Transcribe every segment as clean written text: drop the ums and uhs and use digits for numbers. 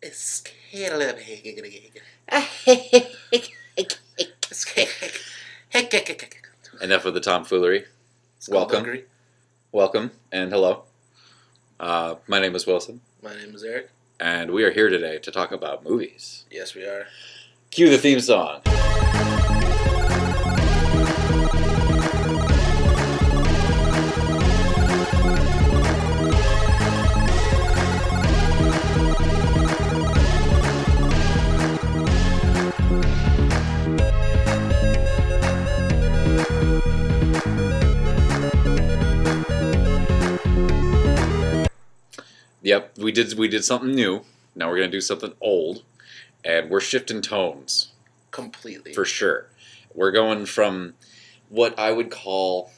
Enough of the tomfoolery. Welcome, and hello. My name is Wilson. My name is Eric. And we are here today to talk about movies. Yes, we are. Cue the theme song. Yep, we did something new. Now we're gonna do something old, and we're shifting tones Completely. for sure. We're going from what I would call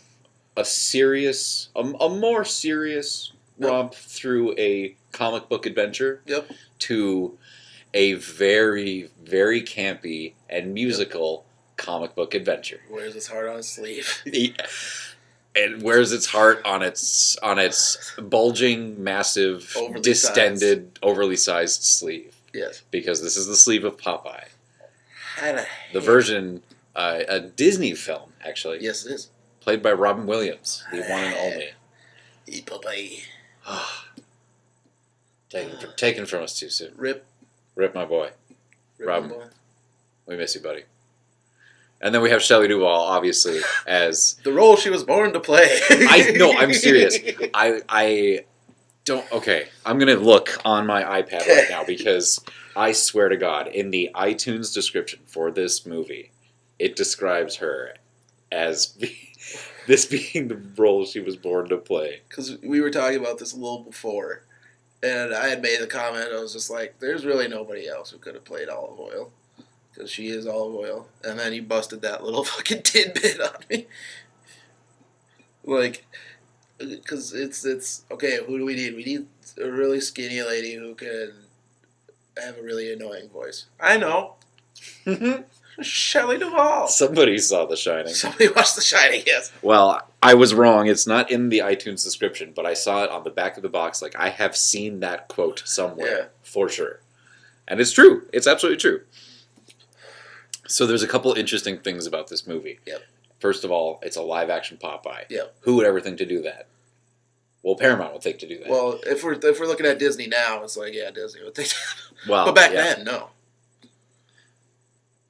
a serious, a more serious romp through a comic book adventure, to a very, very campy and musical comic book adventure. Wears his heart on his sleeve. It wears its heart on its bulging, massive, distended, overly sized sleeve. Yes. Because this is the sleeve of Popeye. The version, a Disney film, actually. Yes, it is. Played by Robin Williams, the one and only. Popeye. Taken from us too soon. Rip, my boy. Robin. my boy. We miss you, buddy. And then we have Shelley Duvall, obviously, as... the role she was born to play. I'm serious. I don't... Okay, I'm going to look on my iPad right now, because I swear to God, in the iTunes description for this movie, it describes her as this being the role she was born to play. Because we were talking about this a little before, and I had made the comment, I was just like, there's really nobody else who could have played Olive Oil. Because she is olive oil. And then you busted that little fucking tidbit on me. Like, because it's okay, who do we need? We need a really skinny lady who can have a really annoying voice. I know. Shelley Duvall. Somebody saw The Shining. Somebody watched The Shining, yes. Well, I was wrong. It's not in the iTunes description, but I saw it on the back of the box. Like, I have seen that quote somewhere, for sure. And it's true. It's absolutely true. So there's a couple interesting things about this movie. Yep. First of all, it's a live-action Popeye. Yep. Who would ever think to do that? Well, Paramount would think to do that. Well, if we're looking at Disney now, it's like, yeah, Disney would think that. Well, but back then, no.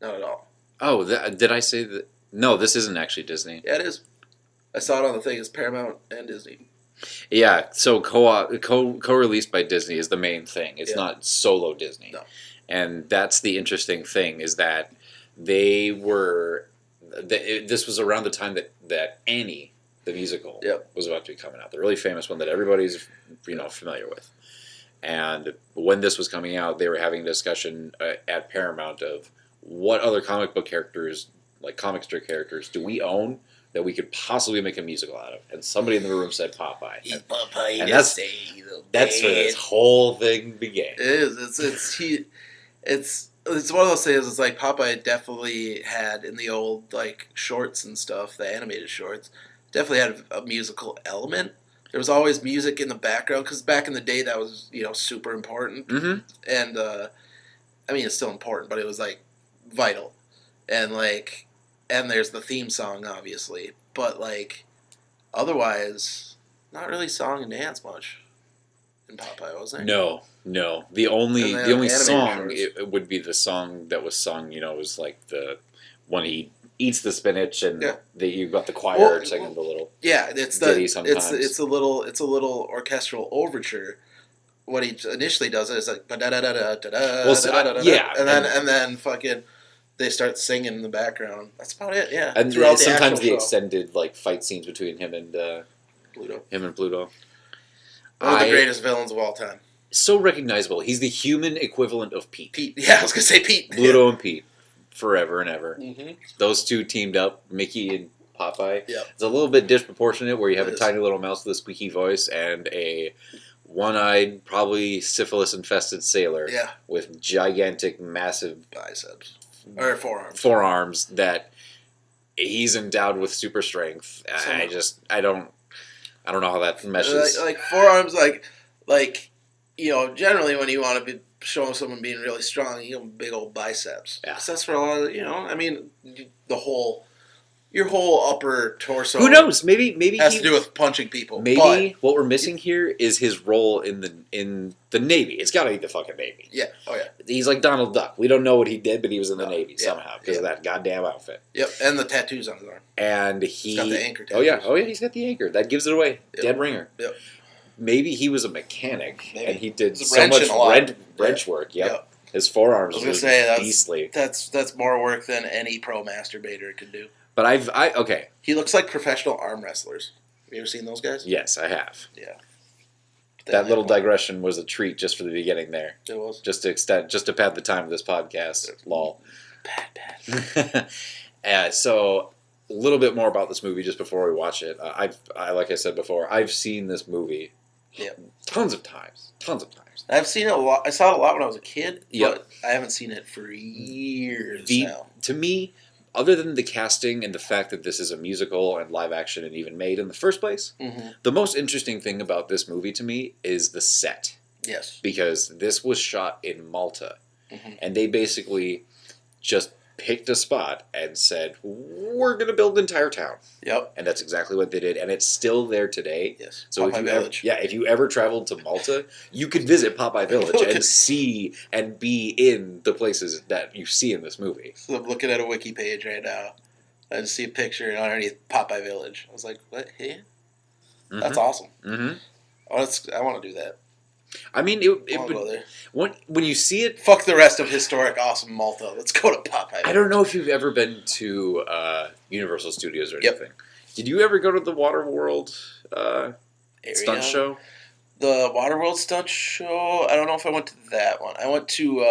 Not at all. Oh, did I say that? No, this isn't actually Disney. Yeah, it is. I saw it on the thing. It's Paramount and Disney. Yeah, so co-released by Disney is the main thing. It's not solo Disney. No. And that's the interesting thing, is that they were... this was around the time that Annie, the musical, was about to be coming out. The really famous one that everybody's familiar with. And when this was coming out, they were having a discussion at Paramount of what other comic book characters, like comic strip characters, do we own that we could possibly make a musical out of? And somebody in the room said Popeye. Popeye, and that's where this whole thing began. It is. It's one of those things. It's like Popeye definitely had in the old like shorts and stuff, the animated shorts, definitely had a musical element. There was always music in the background because back in the day that was super important. Mm-hmm. And I mean it's still important, but it was like vital. And there's the theme song obviously, but like otherwise not really song and dance much in Popeye, was there? No. The only song it would be the song that was sung. It was like the when he eats the spinach, and you've got the choir singing the little ditty sometimes. It's a little orchestral overture. What he initially does is like and then fucking they start singing in the background. That's about it. Yeah, and sometimes the extended like fight scenes between him and Pluto. One of the greatest villains of all time. So recognizable. He's the human equivalent of Pete. Yeah, I was going to say Pete. Pluto and Pete. Forever and ever. Mm-hmm. Those two teamed up, Mickey and Popeye. Yep. It's a little bit disproportionate where you have a tiny little mouse with a squeaky voice and a one-eyed, probably syphilis-infested sailor with gigantic, massive biceps. Or forearms. Forearms that he's endowed with super strength. I don't know how that meshes. Like forearms, like generally when you want to be showing someone being really strong, you give them big old biceps. Yeah. 'Cause that's for a lot of, your whole upper torso. Who knows? Maybe has to do with punching people. Maybe what we're missing here is his role in the Navy. It's got to be the fucking Navy. Yeah. Oh yeah. He's like Donald Duck. We don't know what he did, but he was in the Navy somehow because of that goddamn outfit. Yep, and the tattoos on his arm. And he's got the anchor tattoos. Oh yeah, he's got the anchor. That gives it away. Yep. Dead ringer. Yep. Maybe he was a mechanic and he did so much wrench work. Yep. His forearms were beastly. That's more work than any pro masturbator could do. But okay. He looks like professional arm wrestlers. Have you ever seen those guys? Yes, I have. Yeah. That little digression was a treat just for the beginning there. It was. Just to pad the time of this podcast. Lol. Pad. So a little bit more about this movie just before we watch it. Like I said before, I've seen this movie tons of times. I've seen it a lot. I saw it a lot when I was a kid, but I haven't seen it for years now. To me, other than the casting and the fact that this is a musical and live action and even made in the first place, the most interesting thing about this movie to me is the set. Yes. Because this was shot in Malta, and they basically just picked a spot and said, we're going to build an entire town. Yep. And that's exactly what they did, and it's still there today. Yes. So if you ever traveled to Malta, you could visit Popeye Village and see and be in the places that you see in this movie. So I'm looking at a wiki page right now. I just see a picture underneath Popeye Village. I was like, what? Hey? That's awesome. I want to do that. I mean, go there. When you see it... Fuck the rest of historic, awesome Malta. Let's go to Popeye. I don't know if you've ever been to Universal Studios or anything. Did you ever go to the Waterworld stunt show? The Waterworld stunt show? I don't know if I went to that one. I went to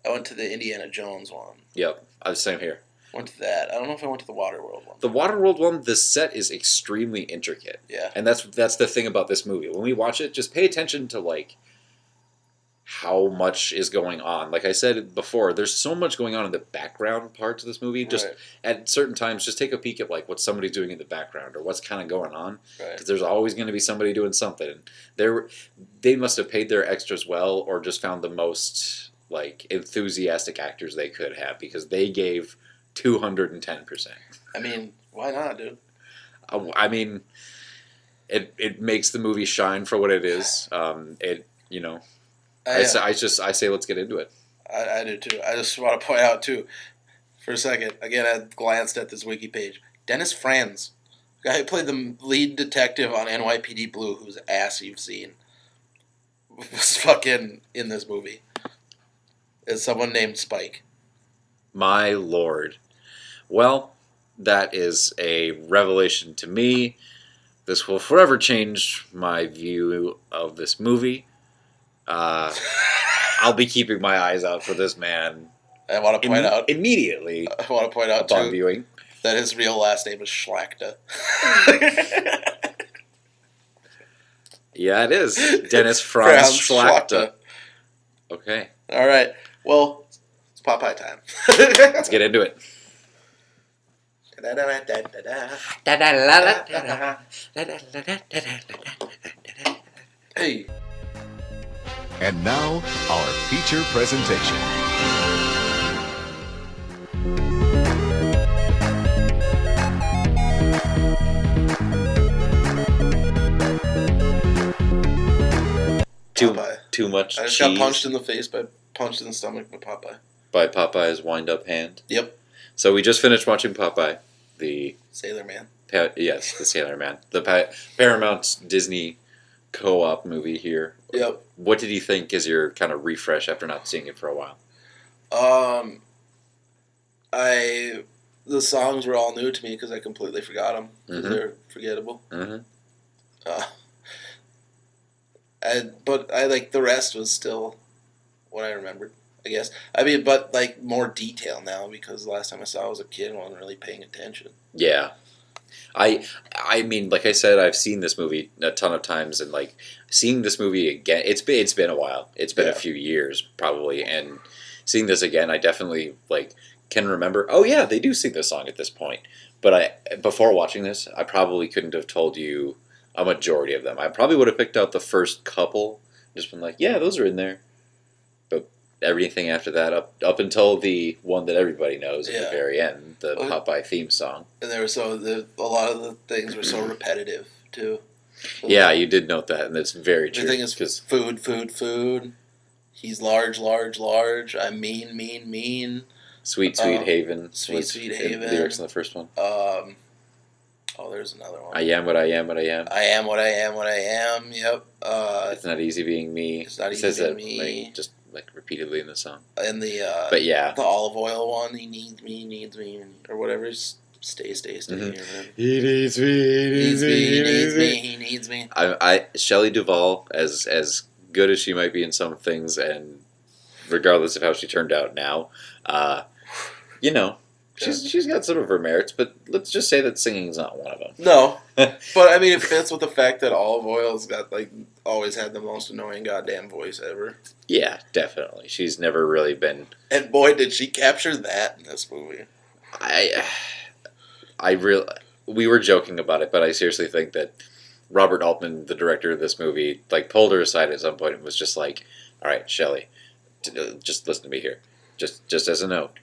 the Indiana Jones one. Yep, same here. Went to that. I don't know if I went to the Waterworld one. The Waterworld one, the set is extremely intricate. Yeah. And that's the thing about this movie. When we watch it, just pay attention to how much is going on. Like I said before, there's so much going on in the background parts of this movie. Just at certain times, just take a peek at what somebody's doing in the background or what's kind of going on. Because there's always going to be somebody doing something. They must have paid their extras well, or just found the most enthusiastic actors they could have, because they gave 210%. I mean, why not, dude? I mean, it makes the movie shine for what it is. I say let's get into it. I do too. I just want to point out too, for a second, again, I glanced at this wiki page. Dennis Franz, the guy who played the lead detective on NYPD Blue, whose ass you've seen, was fucking in this movie. Is someone named Spike. My lord. Well, that is a revelation to me. This will forever change my view of this movie. I'll be keeping my eyes out for this man. I want to point out immediately. I want to point out upon viewing that his real last name is Schlachta. Yeah, it is. Dennis Franz Schlachta. Okay. All right. Well, it's Popeye time. Let's get into it. Hey. And now, our feature presentation. Too much I just cheese. got punched in the face punched in the stomach by Popeye. By Popeye's wind-up hand? Yep. So we just finished watching Popeye, the... Sailor Man. Yes, the Sailor Man. The Paramount Disney co-op movie here. Yep. What did you think as your kind of refresh after not seeing it for a while? The songs were all new to me because I completely forgot them. Because they're forgettable. But the rest was still what I remembered, I guess. I mean, but more detail now, because the last time I saw it, I was a kid and wasn't really paying attention. Yeah. I mean, like I said, I've seen this movie a ton of times, and seeing this movie again, it's been a while. It's been a few years probably, and seeing this again, I definitely can remember. Oh yeah, they do sing this song at this point. But before watching this, I probably couldn't have told you a majority of them. I probably would have picked out the first couple, Just been like, yeah, those are in there. But everything after that, up until the one that everybody knows at the very end, the Popeye theme song. And there were a lot of the things were so repetitive too. So yeah, you did note that, and it's very true. Everything is food, food, food. He's large, large, large. I'm mean, mean, mean. Sweet, sweet haven. Sweet, sweet haven. Lyrics in the first one. There's another one. I am what I am, what I am. I am what I am, what I am. Yep. It's not easy being me. It's not easy being me. Like, just like repeatedly in the song. And but yeah, the olive oil one. He needs me, or whatever. Stay. Mm-hmm. Or whatever. He needs me. He needs me. Shelley Duvall, as good as she might be in some things, and regardless of how she turned out now, she's got some of her merits, but let's just say that singing's not one of them. No, but I mean, it fits with the fact that Olive Oil's got always had the most annoying goddamn voice ever. Yeah, definitely. She's never really been. And boy, did she capture that in this movie. We were joking about it, but I seriously think that Robert Altman, the director of this movie, pulled her aside at some point and was just like, "All right, Shelley, just listen to me here. Just as a note.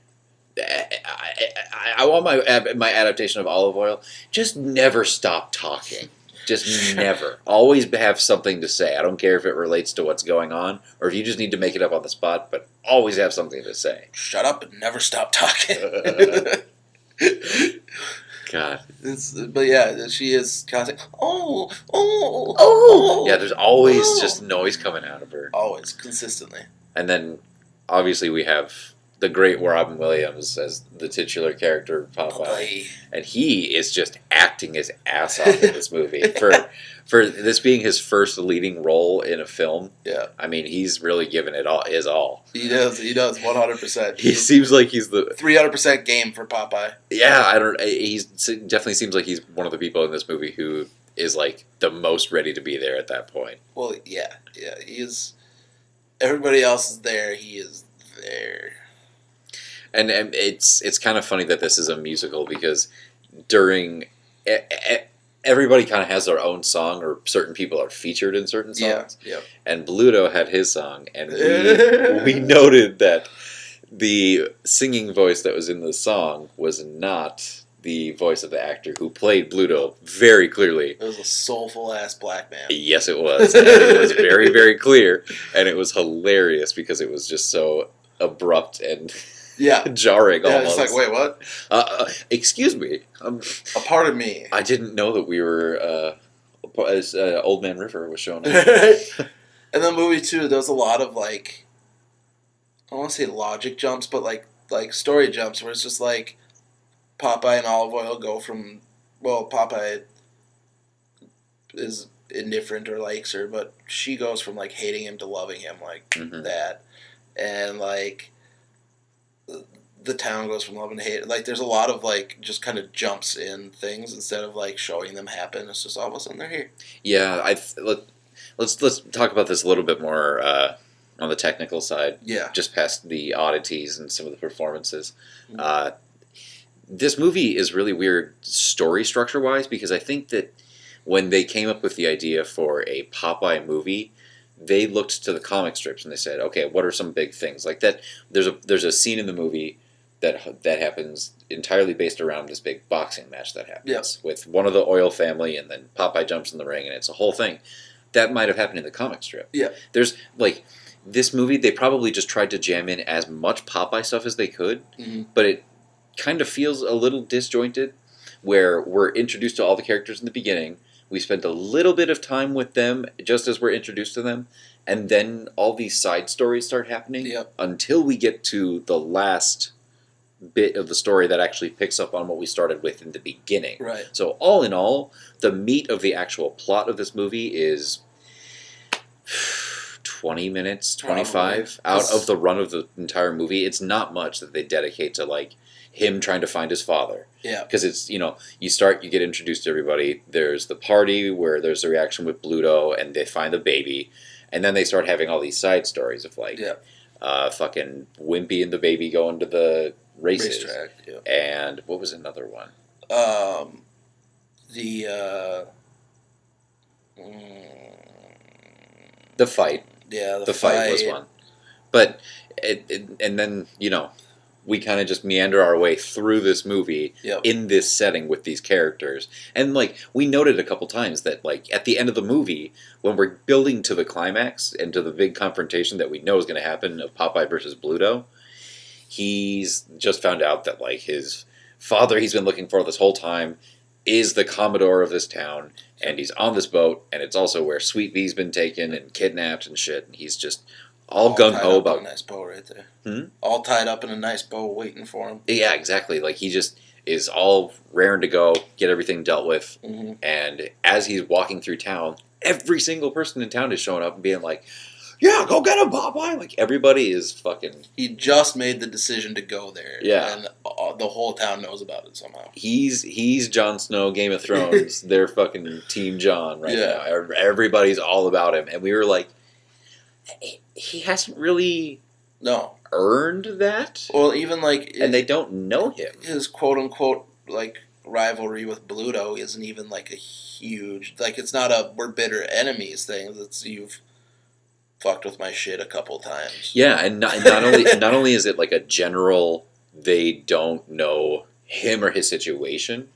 I want my adaptation of Olive Oil. Just never stop talking. Just never. Always have something to say. I don't care if it relates to what's going on or if you just need to make it up on the spot, but always have something to say. Shut up and never stop talking." God. But yeah, she is constantly, oh. Yeah, there's always just noise coming out of her. Always, consistently. And then, obviously, we have the great Robin Williams as the titular character Popeye. And he is just acting his ass off in this movie. For this being his first leading role in a film, yeah, I mean, he's really given it his all. He does 100%. He seems like he's the 300% game for Popeye. Yeah, he definitely seems like he's one of the people in this movie who is the most ready to be there at that point. Well, yeah, he is. Everybody else is there. He is there. And it's kind of funny that this is a musical because during everybody kind of has their own song, or certain people are featured in certain songs. Yeah. And Bluto had his song, and we noted that the singing voice that was in the song was not the voice of the actor who played Bluto very clearly. It was a soulful ass black man. Yes, it was. And it was very, very clear, and it was hilarious because it was just so abrupt and jarring almost. It's wait, what? Excuse me. A part of me. I didn't know that we were, as Old Man River was showing up. And the movie, too, does a lot of, I don't want to say logic jumps, but, story jumps, where it's just, Popeye and Olive Oil go from, Popeye is indifferent or likes her, but she goes from, hating him to loving him, that. And, the town goes from loving to hate. There's a lot of, just kind of jumps in things instead of, showing them happen. It's just all of a sudden they're here. Yeah, let's talk about this a little bit more on the technical side. Yeah. Just past the oddities and some of the performances. Mm-hmm. This movie is really weird story structure-wise because I think that when they came up with the idea for a Popeye movie, they looked to the comic strips and they said, okay, what are some big things? Like that, there's a scene in the movie that happens entirely based around this big boxing match that happens with one of the Oil family, and then Popeye jumps in the ring, and it's a whole thing. That might have happened in the comic strip. Yeah. There's, this movie, they probably just tried to jam in as much Popeye stuff as they could, but it kind of feels a little disjointed, where we're introduced to all the characters in the beginning, we spend a little bit of time with them just as we're introduced to them, and then all these side stories start happening until we get to the last bit of the story that actually picks up on what we started with in the beginning. Right. So all in all, the meat of the actual plot of this movie is 20 minutes, 25 out of the run of the entire movie. It's not much that they dedicate to him trying to find his father. Yeah. Because it's, you get introduced to everybody. There's the party where there's a reaction with Bluto and they find the baby. And then they start having all these side stories of fucking Wimpy and the baby going to the races. Racetrack, And what was another one? The fight. Yeah, the fight was one. But and then we kind of just meander our way through this movie in this setting with these characters. And, like, we noted a couple times that, like, at the end of the movie, when we're building to the climax and to the big confrontation that we know is going to happen of Popeye versus Bluto, he's just found out that, like, his father he's been looking for this whole time is the Commodore of this town, and he's on this boat, and it's also where Sweet Bee's been taken and kidnapped and shit, and he's just all gung-ho about... a nice bow right there. All tied up in a nice bow waiting for him. Yeah, exactly. Like, he just is all raring to go, get everything dealt with. And as he's walking through town, every single person in town is showing up and being like, yeah, go get him, Popeye! Like, everybody is fucking... He just made the decision to go there. Yeah. And the whole town knows about it somehow. He's Jon Snow, Game of Thrones. They're fucking Team Jon right now. Everybody's all about him. And we were like... He hasn't really earned that. Well, even like... And they don't know him. His quote-unquote, like, rivalry with Bluto isn't even, like, a huge... Like, it's not a we're bitter enemies thing. It's you've fucked with my shit a couple times. Yeah, and not only is it, like, a general they don't know him or his situation...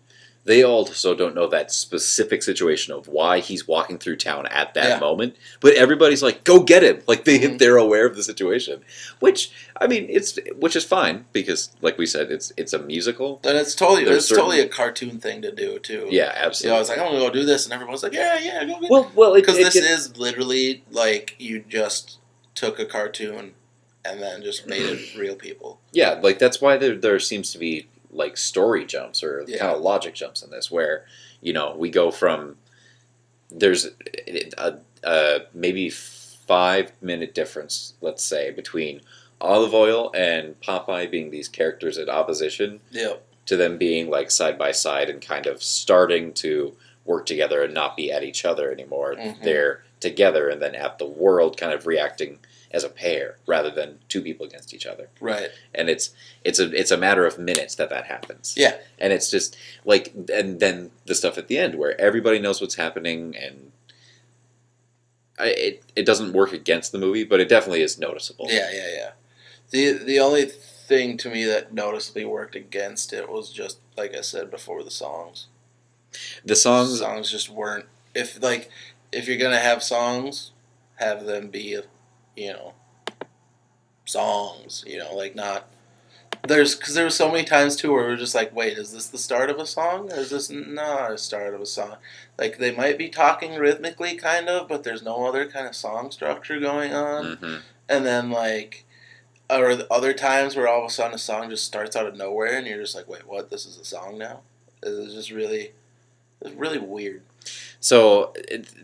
They also don't know that specific situation of why he's walking through town at that moment. But everybody's like, go get him. Like, they're aware of the situation. Which, I mean, which is fine, because, like we said, it's a musical. And it's totally a cartoon thing to do, too. Yeah, absolutely. I was like, I'm going to go do this, and everyone's like, yeah, go get it. Well, because this is literally, like, you just took a cartoon and then just made it real people. Yeah, like, that's why there seems to be... like story jumps or kind of logic jumps in this where we go from there's a maybe 5-minute difference, let's say, between Olive Oil and Popeye being these characters at opposition to them being like side by side and kind of starting to work together and not be at each other anymore. They're together and then at the world kind of reacting as a pair rather than two people against each other. Right. And it's a matter of minutes that happens. Yeah. And it's just like, and then the stuff at the end where everybody knows what's happening, and it doesn't work against the movie, but it definitely is noticeable. Yeah. The only thing to me that noticeably worked against it was just, like I said before, the songs. The songs just weren't, if you're going to have songs, have them be songs, like not... Because there were so many times, too, where we were just like, wait, is this the start of a song? Or is this not a start of a song? Like, they might be talking rhythmically, kind of, but there's no other kind of song structure going on. And then, like, or other times where all of a sudden a song just starts out of nowhere, and you're just like, wait, what? This is a song now? It's just really weird. So,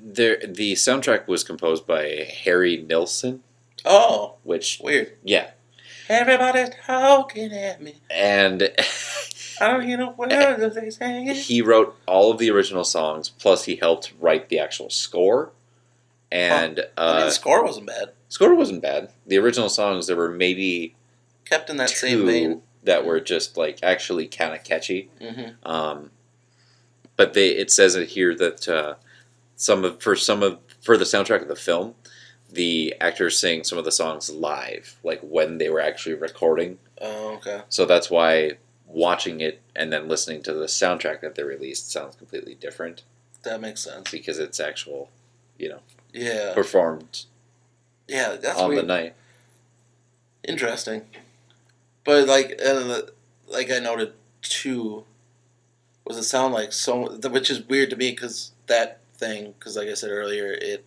the soundtrack was composed by Harry Nilsson. Oh. Which... Weird. Yeah. Everybody's talking at me. And... I don't hear no words they saying. He wrote all of the original songs, plus he helped write the actual score. And... the score wasn't bad. Score wasn't bad. The original songs, there were maybe... Kept in that same vein. That were just, like, actually kind of catchy. But it says it here that for the soundtrack of the film, the actors sing some of the songs live, like when they were actually recording. Oh, okay. So that's why watching it and then listening to the soundtrack that they released sounds completely different. That makes sense. Because it's actual, that's performed on weird. the night. Interesting. But, like I noted, too, was it sound like which is weird to me because like I said earlier, it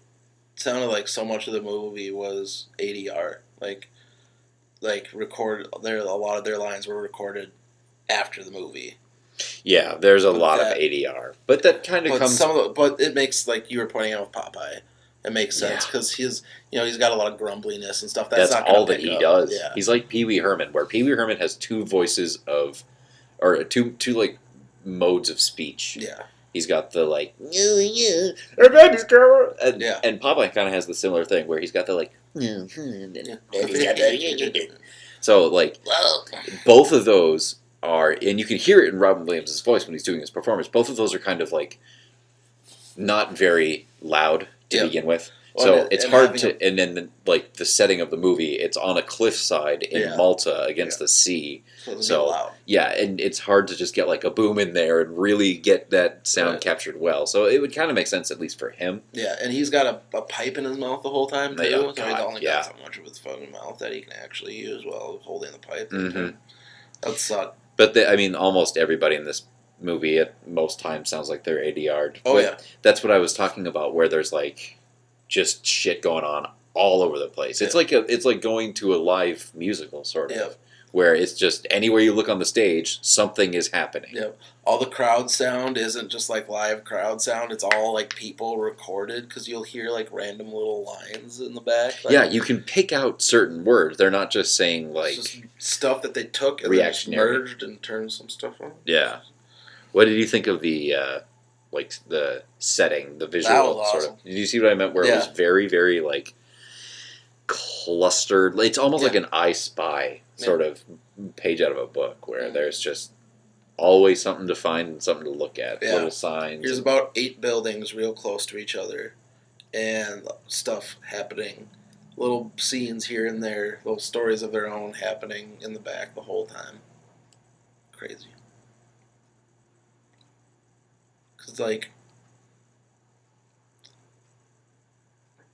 sounded like so much of the movie was ADR. Like a lot of their lines were recorded after the movie. Yeah, there's a lot of ADR. But that kind of comes... But it makes, like you were pointing out with Popeye, it makes sense because he's got a lot of grumbliness and stuff. That's not all that he does. Yeah. He's like Pee Wee Herman, where Pee Wee Herman has two voices or two like modes of speech. Yeah. He's got the like, and Popeye kind of has the similar thing where he's got the like, so like, both of those are, and you can hear it in Robin Williams' voice when he's doing his performance. Both of those are kind of like not very loud to begin with. So it's hard to, and then like the setting of the movie, it's on a cliffside in Malta against the sea. So yeah, and it's hard to just get like a boom in there and really get that sound captured well. So it would kind of make sense at least for him. Yeah, and he's got a pipe in his mouth the whole time too. Oh, so he's only got so much of his fucking mouth that he can actually use while holding the pipe. That sucked. But almost everybody in this movie at most times sounds like they're ADR'd. Oh yeah, that's what I was talking about. Where there's like just shit going on all over the place. It's like going to a live musical sort of, where it's just anywhere you look on the stage, something is happening. Yep. All the crowd sound isn't just like live crowd sound. It's all like people recorded because you'll hear like random little lines in the back. Like, yeah, you can pick out certain words. They're not just saying like just stuff that they took and then just merged and turned some stuff on. Yeah. What did you think of the like the setting, the visual sort of? Did you see what I meant? Where it was very, very like clustered. It's almost like an I Spy sort of page out of a book, where there's just always something to find and something to look at. Little signs. There's about 8 buildings real close to each other, and stuff happening. Little scenes here and there, little stories of their own happening in the back the whole time. Crazy. Cause like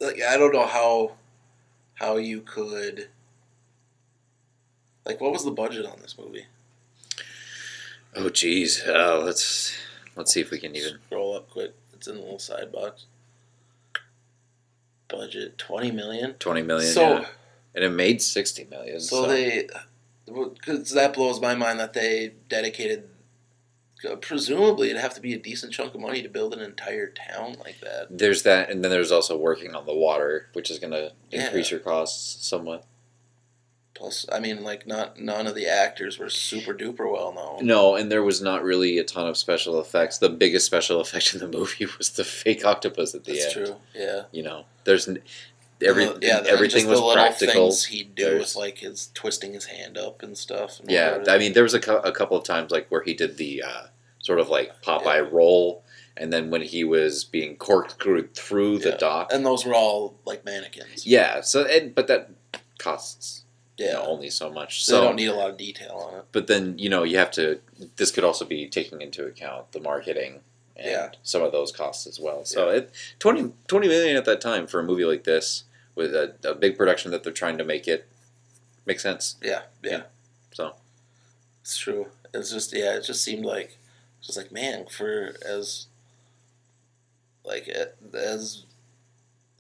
I don't know how you could, like, what was the budget on this movie? Oh geez, let's see if we can even scroll up quick. It's in the little side box. Budget $20 million. $20 million. So, and it made $60 million. So they, because that blows my mind that they dedicated. Presumably, it'd have to be a decent chunk of money to build an entire town like that. There's that, and then there's also working on the water, which is going to increase your costs somewhat. Plus, I mean, like, none of the actors were super duper well known. No, and there was not really a ton of special effects. The biggest special effect in the movie was the fake octopus at the end. That's true. Yeah. You know, there's everything was the practical. Things he'd do with like his twisting his hand up and stuff. And I mean, there was a couple of times like where he did the sort of like Popeye roll, and then when he was being corkscrewed through the dock, and those were all like mannequins. Yeah. So, but that costs. Only so much. So they don't need a lot of detail on it. But then, you have to... This could also be taking into account the marketing and some of those costs as well. So $20 million at that time for a movie like this, with a big production that they're trying to make it, makes sense. Yeah. So... It's true. It's just... Yeah, it just seemed like... Just like, man, for as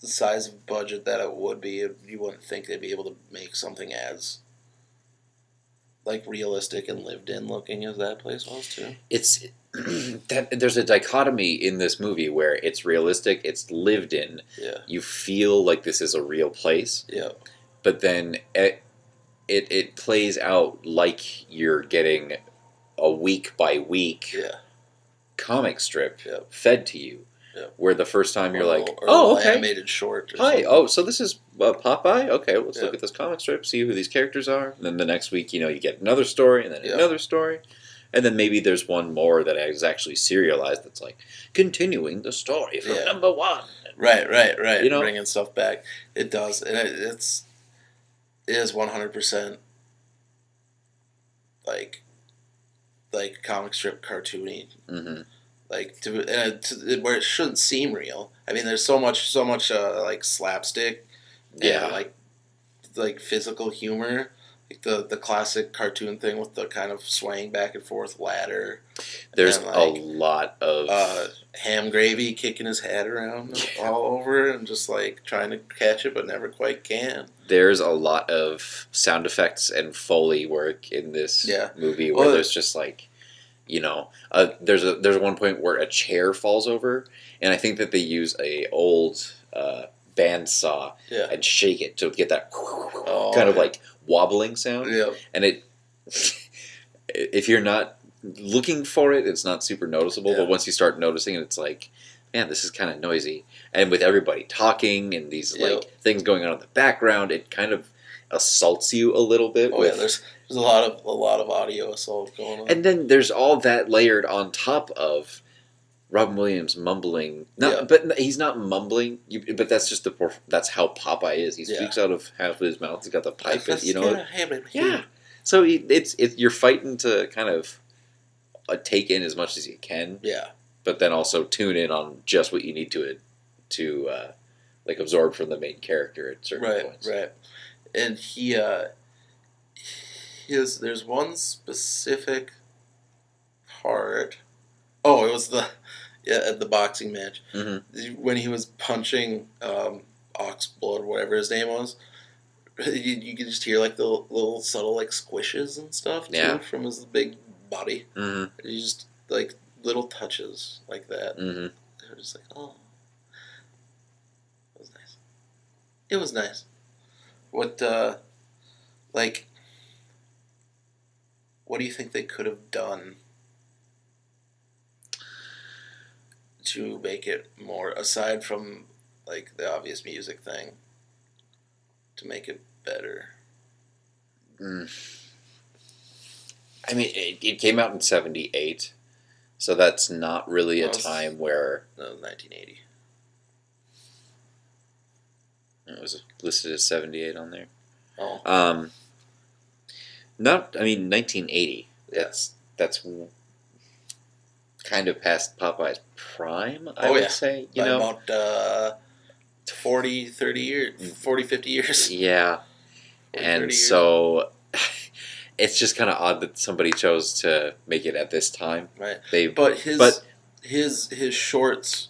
the size of budget that it would be, you wouldn't think they'd be able to make something as like realistic and lived in looking as that place was too. It's that there's a dichotomy in this movie where it's realistic, it's lived in. Yeah. You feel like this is a real place. Yeah. But then it plays out like you're getting a week by week comic strip fed to you. Yeah. Where the first time you're like, oh, okay. Animated short. Hi. Oh, so this is Popeye? Okay, let's look at this comic strip, see who these characters are. And then the next week, you get another story, and then another story. And then maybe there's one more that is actually serialized that's like, continuing the story from number 1. Right. Bringing stuff back. It does. And it is 100% like comic strip cartoony. Mm-hmm. Like where it shouldn't seem real. I mean, there's so much like slapstick, and like physical humor, like the classic cartoon thing with the kind of swaying back and forth ladder. There's a lot of Ham Gravy kicking his head around all over and just like trying to catch it but never quite can. There's a lot of sound effects and Foley work in this movie where there's just like. There's one point where a chair falls over, and I think that they use a old bandsaw and shake it to get that kind of like wobbling sound. Yeah. And if you're not looking for it, it's not super noticeable. Yeah. But once you start noticing it, it's like, man, this is kind of noisy. And with everybody talking and these like things going on in the background, it kind of assaults you a little bit. There's a lot of audio assault going on. And then there's all that layered on top of Robin Williams mumbling. But he's not mumbling. But that's just that's how Popeye is. He speaks out of half of his mouth. He's got the pipe. Yeah. So it's you're fighting to kind of take in as much as you can. Yeah. But then also tune in on just what you need to like absorb from the main character at certain points. Right. And there's one specific part. Oh, it was at the boxing match when he was punching Oxblood, whatever his name was. You could just hear like the little subtle like squishes and stuff too from his big body. Mm-hmm. You just like little touches like that. Mm-hmm. They're just like, oh, it was nice. It was nice. What do you think they could have done to make it more, aside from like the obvious music thing, to make it better? I mean, it came out in 1978, so that's not really a time where... No, 1980. It was listed as 78 on there. Oh. 1980. That's kind of past Popeye's prime, I would say. By about 40, 30 years, 40, 50 years. Yeah. 40, and so it's just kind of odd that somebody chose to make it at this time. Right. But his shorts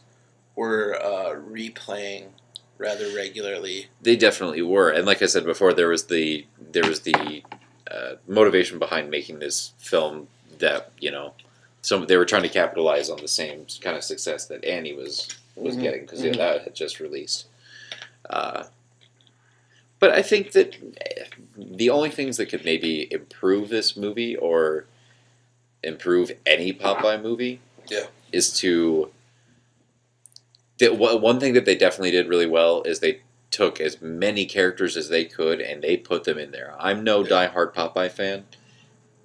were replaying rather regularly. They definitely were. And like I said before, there was the motivation behind making this film that, they were trying to capitalize on the same kind of success that Annie was getting, because that had just released. But I think that the only things that could maybe improve this movie or improve any Popeye movie is to... One thing that they definitely did really well is they took as many characters as they could and they put them in there. I'm no diehard Popeye fan,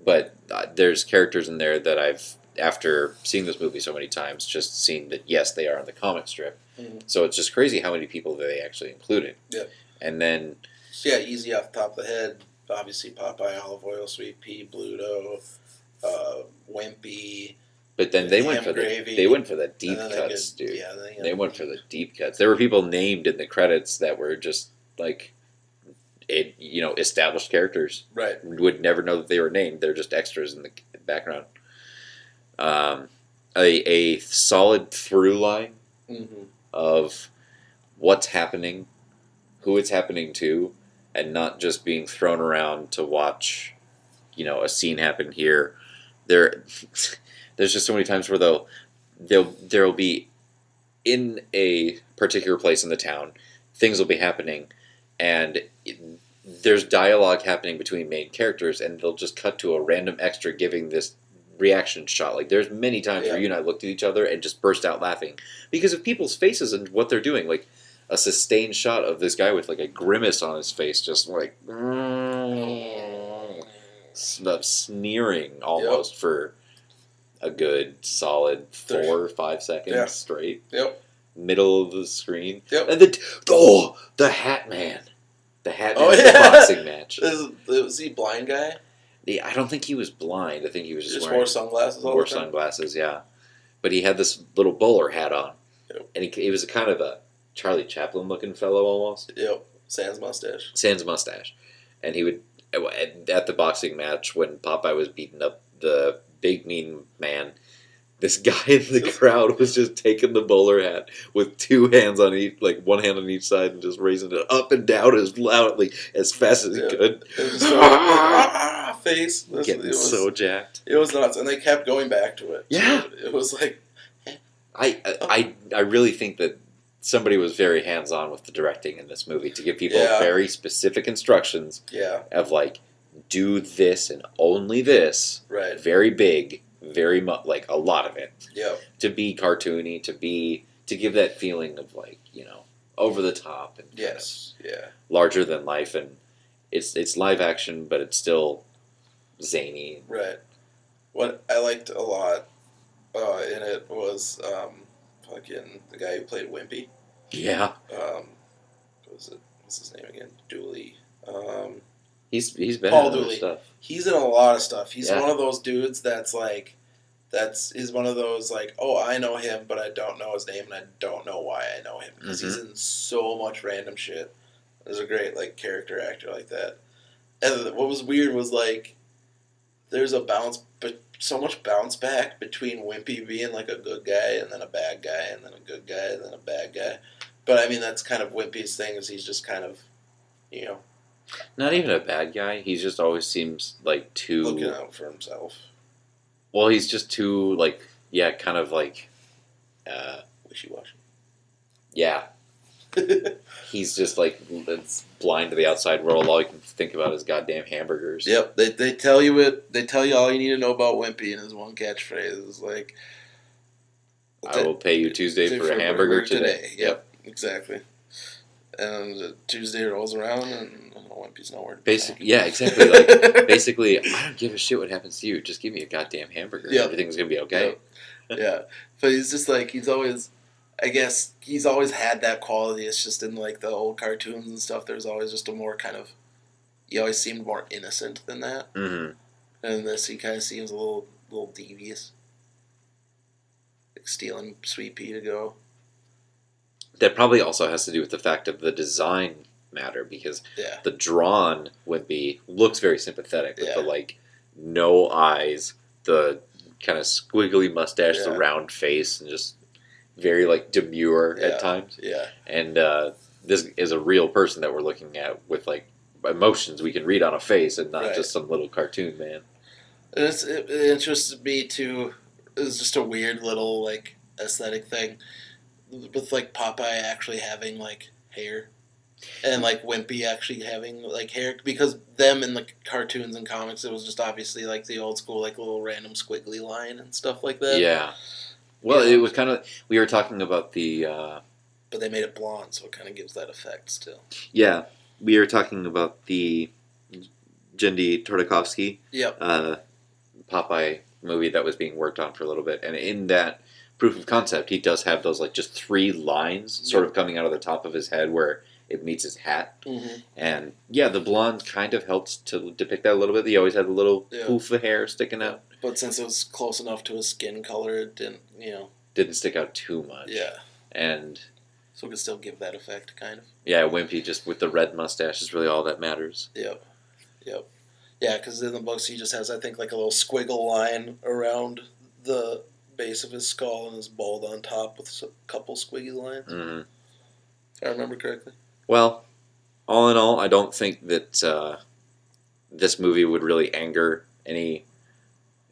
but there's characters in there that I've, after seeing this movie so many times, just seen that, yes, they are in the comic strip. Mm-hmm. So it's just crazy how many people they actually included. Yeah. And then... Yeah, easy off the top of the head. Obviously, Popeye, Olive Oil, Sweet Pea, Bluto, Wimpy... But then they went for the deep cuts, dude. Yeah, they went for the deep cuts. There were people named in the credits that were just like, established characters. Right. Would never know that they were named. They're just extras in the background. A solid through line of what's happening, who it's happening to, and not just being thrown around to watch, a scene happen here. There's just so many times where there'll be in a particular place in the town, things will be happening, and there's dialogue happening between main characters, and they'll just cut to a random extra giving this reaction shot. Like, there's many times where you and I looked at each other and just burst out laughing because of people's faces and what they're doing. Like, a sustained shot of this guy with like a grimace on his face, just like sneering almost for a good solid 4 or 5 seconds straight. Yep. Middle of the screen. Yep. And the Hat Man. The Hat Man in the boxing match. Was he a blind guy? Yeah, I don't think he was blind. I think he was just wore sunglasses all the time? Sunglasses, yeah. But he had this little bowler hat on. Yep. And he was a kind of a Charlie Chaplin-looking fellow almost. Yep. Sans mustache. And he would, at the boxing match, when Popeye was beating up the big mean man, this guy in the crowd was just taking the bowler hat with 2 hands on each, like one hand on each side, and just raising it up and down as loudly, as fast as he could. It was just face. Getting so jacked. It was nuts, and they kept going back to it. Yeah. So it was like... I really think that somebody was very hands-on with the directing in this movie to give people very specific instructions of, like, do this and only this. Right. Very big, very much, like, a lot of it. Yeah. To be cartoony, to give that feeling of, like, over the top and larger than life, and it's live action, but it's still zany. Right. What I liked a lot in it was fucking the guy who played Wimpy. Yeah. What's his name again? Dooley. He's been Paul in other Dooley. stuff. He's in a lot of stuff. He's one of those dudes that's like, he's one of those like, oh, I know him, but I don't know his name, and I don't know why I know him because he's in so much random shit. There's a great like character actor like that. And what was weird was like, there's a bounce, but so much bounce back between Wimpy being like a good guy and then a bad guy and then a good guy and then a bad guy. But I mean, that's kind of Wimpy's thing, is he's just kind of, you know, not even a bad guy. He just always seems like too looking out for himself. Well, he's just too like kind of like wishy-washy. Yeah. He's just like it's blind to the outside world. All you can think about is goddamn hamburgers. Yep, they tell you it. They tell you all you need to know about Wimpy, and his one catchphrase is like, "I will pay you Tuesday for a hamburger today." Yep, exactly. And Tuesday rolls around, and Wimpy's nowhere to be basically, yeah, exactly. Like basically, I don't give a shit what happens to you. Just give me a goddamn hamburger. Yep. Everything's gonna be okay. Yep. Yeah, but he's just like he's always. I guess he's always had that quality. It's just in like the old cartoons and stuff. There's always just a more kind of. He always seemed more innocent than that. Mm-hmm. And in this, he kind of seems a little devious, like stealing Sweet Pea to go. That probably also has to do with the fact of the design matter, because the drawn Wimpy looks very sympathetic with the like no eyes, the kind of squiggly mustache, the round face, and just. Very like demure at times. Yeah. And this is a real person that we're looking at with like emotions we can read on a face and not just some little cartoon man. And it interested me too. It was just a weird little like aesthetic thing with like Popeye actually having like hair. And like Wimpy actually having like hair, because them in the cartoons and comics, it was just obviously like the old school like little random squiggly line and stuff like that. Yeah. Well, it was kind of... We were talking about the... but they made it blonde, so it kind of gives that effect still. Yeah. We were talking about the Jendy Tartakovsky Popeye movie that was being worked on for a little bit. And in that proof of concept, he does have those like just 3 lines sort of coming out of the top of his head where it meets his hat. Mm-hmm. And yeah, the blonde kind of helps to depict that a little bit. He always had a little poof of hair sticking out. But since it was close enough to his skin color, it didn't, didn't stick out too much. Yeah. And so it could still give that effect, kind of. Yeah, Wimpy just with the red mustache is really all that matters. Yep. Yeah, because in the books he just has, I think, like a little squiggle line around the base of his skull and is bald on top with a couple squiggy lines. Mm-hmm. If I remember correctly. Well, all in all, I don't think that this movie would really anger any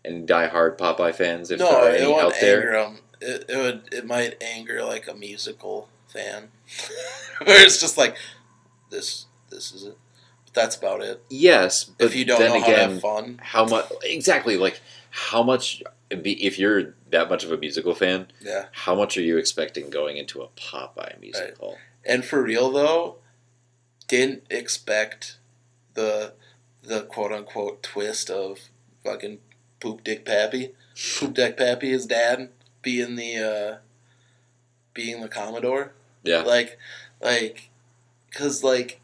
diehard Popeye fans if there are any out there. Anger them. It might anger like a musical fan, where it's just like this is it. But that's about it. Yes, but if you don't know how to have fun, how much exactly? Like how much? If you're that much of a musical fan, how much are you expecting going into a Popeye musical? Right. And for real though, didn't expect the quote unquote twist of fucking Poop Dick Pappy, his dad, being the Commodore. Yeah. Like, cause like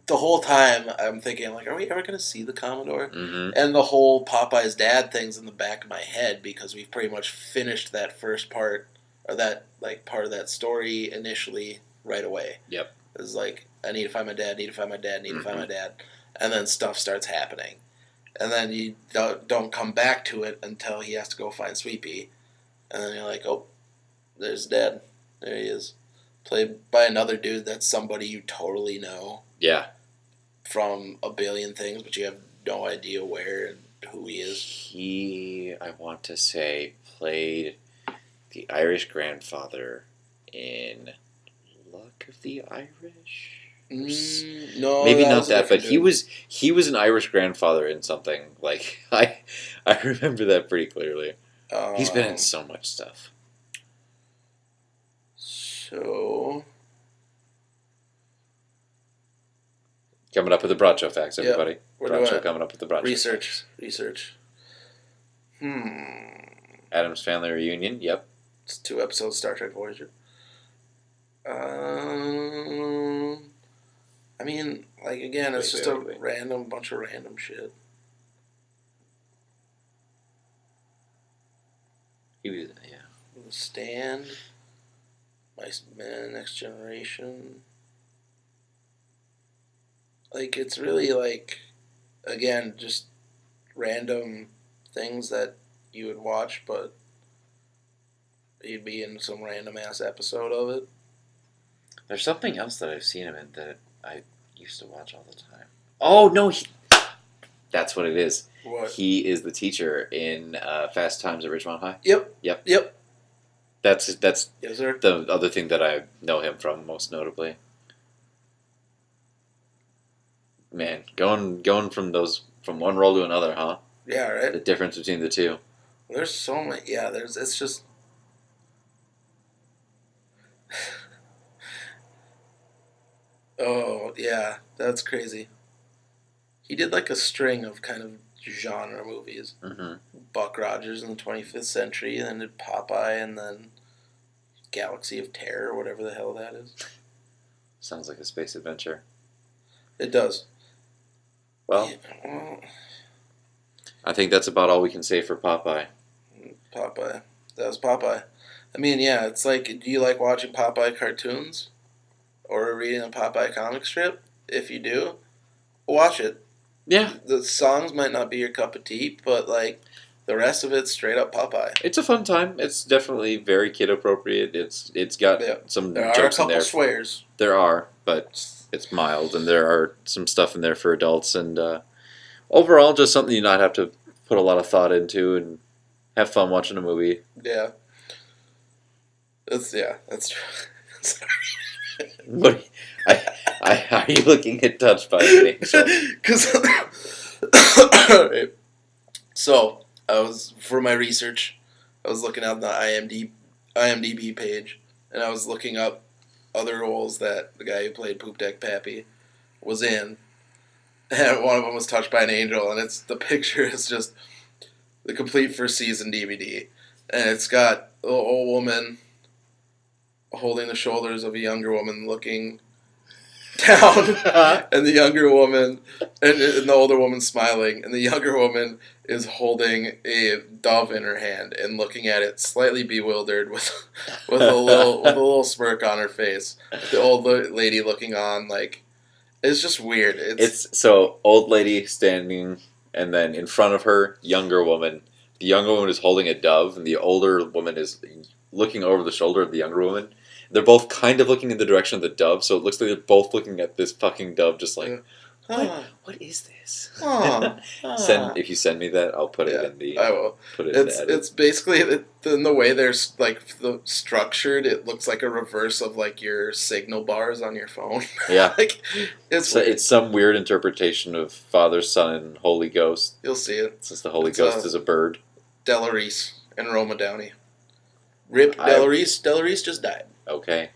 the whole time I'm thinking like, are we ever gonna see the Commodore? Mm-hmm. And the whole Popeye's dad thing's in the back of my head because we've pretty much finished that first part or that like part of that story initially right away. Yep. It's like I need to find my dad, need to find my dad, need to find my dad, and then stuff starts happening. And then you don't come back to it until he has to go find Sweet Pea. And then you're like, oh, there's Dad. There he is. Played by another dude that's somebody you totally know. Yeah. From a billion things, but you have no idea where and who he is. He, I want to say, played the Irish grandfather in Luck of the Irish. No, maybe not that, but he was an Irish grandfather in something. Like I remember that pretty clearly. He's been in so much stuff. So coming up with the Broad Show facts, everybody. Yep. Broad Show coming up with the Broad Show. Research. Addams Family Reunion. Yep. It's 2 episodes. Star Trek Voyager. I mean, like again, it's just a random bunch of random shit. He was, yeah. The Stand. Mice Men, Next Generation. Like, it's really like, again, just random things that you would watch, but you'd be in some random ass episode of it. There's something else that I've seen him in that I used to watch all the time. Oh no, that's what it is. What? He is the teacher in Fast Times at Ridgemont High. Yep. That's yes, sir. The other thing that I know him from most notably. Man, going from one role to another, huh? Yeah, right. The difference between the two. There's so many. Yeah, it's just. Oh yeah, that's crazy. He did like a string of kind of genre movies. Mm-hmm. Buck Rogers in the 25th Century, and then did Popeye, and then Galaxy of Terror, whatever the hell that is. Sounds like a space adventure. It does. Well, I think that's about all we can say for Popeye. Popeye. That was Popeye. I mean, yeah, it's like, do you like watching Popeye cartoons? Or reading a Popeye comic strip? If you do, watch it. Yeah. The songs might not be your cup of tea, but, like, the rest of it's straight up Popeye. It's a fun time. It's definitely very kid appropriate. It's got some there jokes in there. There are a couple swears. There are, but it's mild, and there are some stuff in there for adults, and overall, just something you not have to put a lot of thought into and have fun watching a movie. Yeah. That's true. Sorry. What? Are you looking at touched by me? So I was, for my research, I was looking at the IMDb page, and I was looking up other roles that the guy who played Poop Deck Pappy was in, and one of them was Touched by an Angel, and the picture is just the complete first season DVD, and it's got a little old woman holding the shoulders of a younger woman looking down, and the younger woman, and the older woman smiling, and the younger woman is holding a dove in her hand and looking at it slightly bewildered with a little smirk on her face. The old lady looking on, like, it's just weird. It's so old lady standing, and then in front of her, younger woman. The younger woman is holding a dove, and the older woman is looking over the shoulder of the younger woman. They're both kind of looking in the direction of the dove, so it looks like they're both looking at this fucking dove, just like, what is this? If you send me that, I'll put it in the. I will. Put it in the edit. It's basically in the way they're like structured. It looks like a reverse of like your signal bars on your phone. Yeah, like it's some weird interpretation of Father, Son, and Holy Ghost. You'll see it. Since the Holy Ghost is a bird. Delarice and Roma Downey. Rip Delarice. Delarice just died. Okay.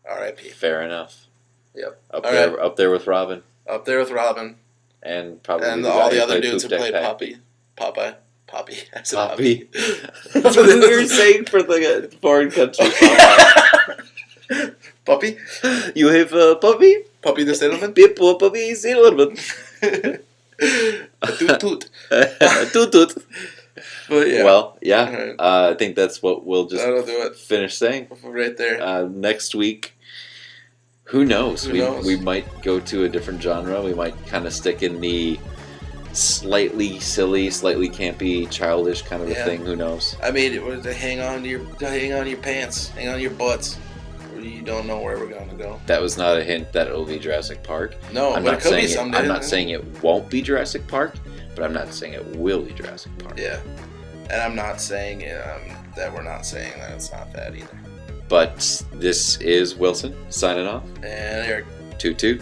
R.I.P. Fair enough. Yep. Up there with Robin. Up there with Robin. And probably all the other dudes who played Popeye. I said Poppy. That's what we were saying for the foreign country. Puppy? You have a puppy? Puppy the Settlement? People, puppy settlement. Toot toot. Toot toot. But yeah. Well, yeah. Right. I think that's what we'll just finish saying. Right there. Next week, who knows? Who knows? We might go to a different genre. We might kind of stick in the slightly silly, slightly campy, childish kind of a thing. Who knows? I mean, it was to hang on to your pants, hang on to your butts. You don't know where we're going to go. That was not a hint that it'll be Jurassic Park. No, but it could be someday. I'm not saying it won't be Jurassic Park, but I'm not saying it will be Jurassic Park. Yeah. And I'm not saying that we're not saying that it's not that either. But this is Wilson signing off. And Eric. Toot toot.